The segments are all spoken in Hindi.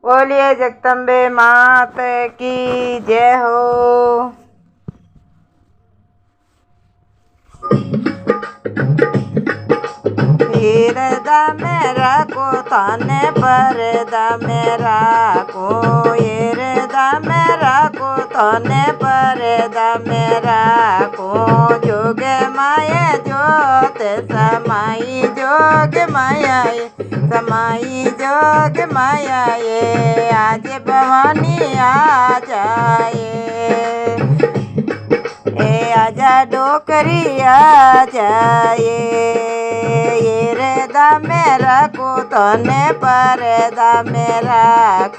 बोलिए जगदम्बे मात की जय हो। हीरदा मेरा को थाने परदा मेरा को हीरदा मेरा को थाने परदा मेरा को जोग माया जोत समाई जोग माया समाई जोग माया ये आज भवानी आ जाए ए आजा डोकरी आ जाए ये रेदा मेरा को तने परदा मेरा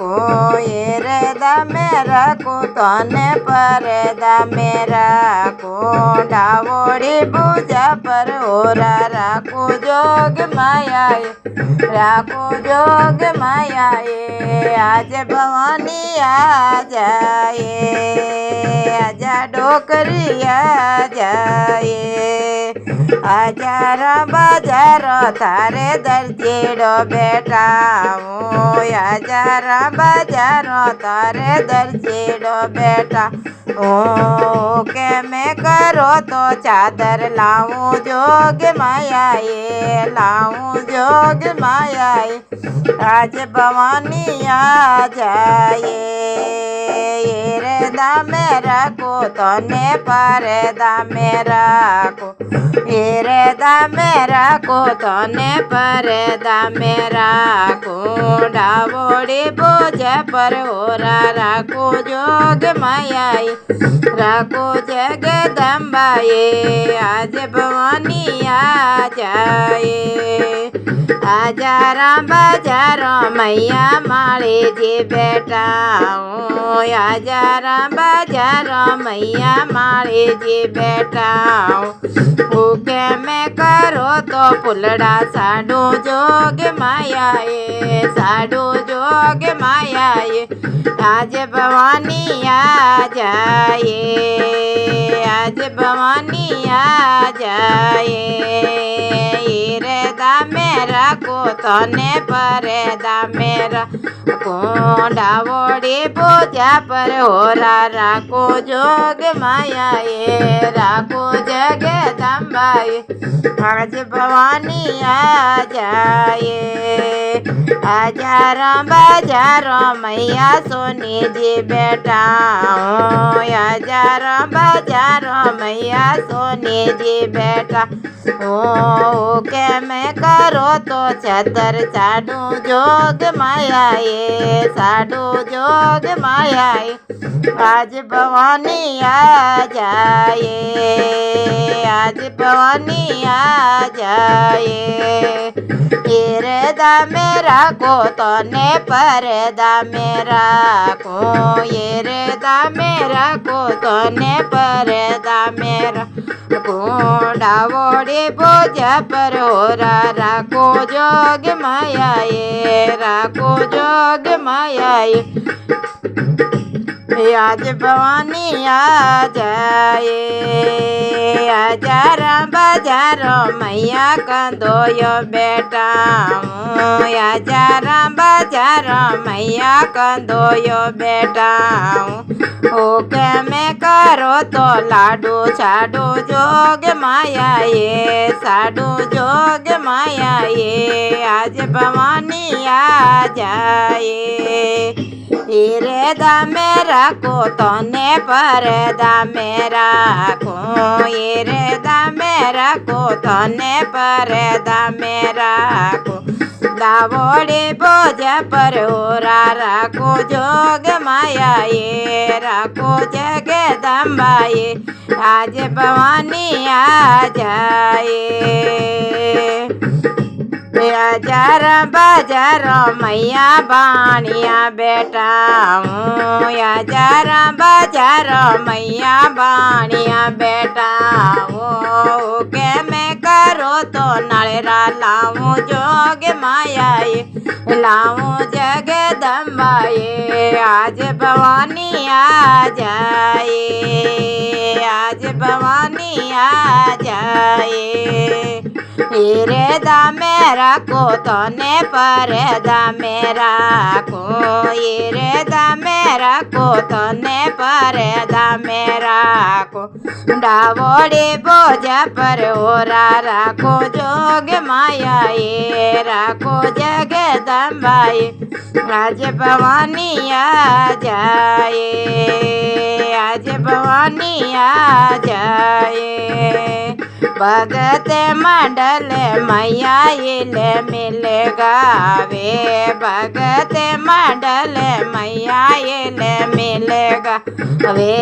को ये रेदा मेरा को तने परदा मेरा को डावोड़ी पूजा पर ओरा राखो जोग माया राखो जोग माया ये आज भवानी आ जाए आजा डोकरी आ जाए आजारा बाजारो थारे दर्जेड़ो बेटा ओ आजारा बाजारो थारे दर्जेड़ो बेटा ओ के मैं करो तो चादर लाऊं जोग माया ये लाऊं जोग माया ये आज भवानी आ जाए ये रेदा मेरा को तने परदा मेरा को ये रेदा मेरा को तने परदा मेरा को डावोड़ी पूजा पर ओरा राखो जोग माया राखो जगदम्बाए आज भवानी आ जाए आजारा बाजारो मैया मारे जे बेटा ओ आजारा बाजारो मैया मारे जे बेटा के मैं करो तो पुलड़ा साडो जोग माया ये साडो जोग माया ये आज भवानी आ जाए आज भवानी आ जाए ये रेदा मेरा को तने परदा मेरा को डावोड़ी पूजा पर होरा राखो जोग माया ये राखो जगदम्बा आज भवानी आ जाए आजारा बाजारो मैया सोनी जी बेटा ओ आजारा बाजारो मैया सोनी जी बेटा ओ के मैं करो तो छतर साडू जोग माया ये साडू जोग माया आज भवानी आ जाए आज भवानी आ जाए ये रेदा मेरा को तने परदा मेरा को ये रेदा मेरा को तने परदा मेरा को डावोड़ी पूजा पर होरा राखो जोग माया ये राखो जोग माया ये आज भवानी आ जाए आजारा बाजारो मैया कंदोयो बेटा आजारा बाजारो मैया कंदोयो बेटा ओके मैं करो तो लाडू साडू जोग माया ये साडू जोग माया ये आज भवानी आ जाए ये रेदा मेरा को तने परदा मेरा को ये रेदा मेरा को तने परदा मेरा को दावोड़ी बोझ पर ओरा राखो जोग माया ये राखो जगदम्बा ये आज भवानी आ जाए आजारा बाजारो मैया बाणिया बेटा आजारा बाजारो मैया बाणिया बेटा ओ के मैं करो तो नलरा लाऊं जोग माया लाऊं जगदम्बा ये आज भवानी आ जाए आज भवानी आ जाए हीरे दामे राखो तने परे दामे राखो हीरे दामे राखो तने परे दामे राखो डावोड़ी बोझा पर ओरा राखो जोग माया ये राखो जगदम्बाई आज भवानी आ जाए आज भवानी आ जाए भगत मंडल मैया इले मिल गावे भगत मंडल मैया इले मिल गावे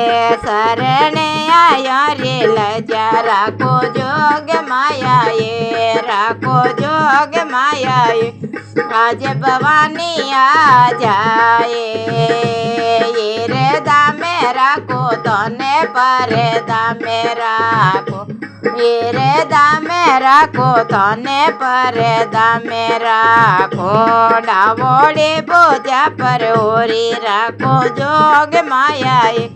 शरण आया रे लजा राखो जोग माया ये राखो जोग माया ये आज भवानी आ जाए ये रे दामे राखो तने परे दामे राखो हीरे दामे राखो तने परे दामे राखो डावोड़ी बोझा पर ओरी राखो जोग मायाए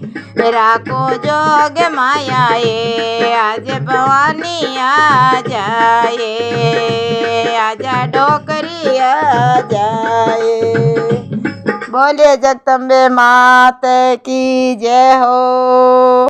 राखो जोग मायाए आज भवानी आ जाए आजा डोकरी आ जाए। बोलिए जगदम्बे मात की जय हो।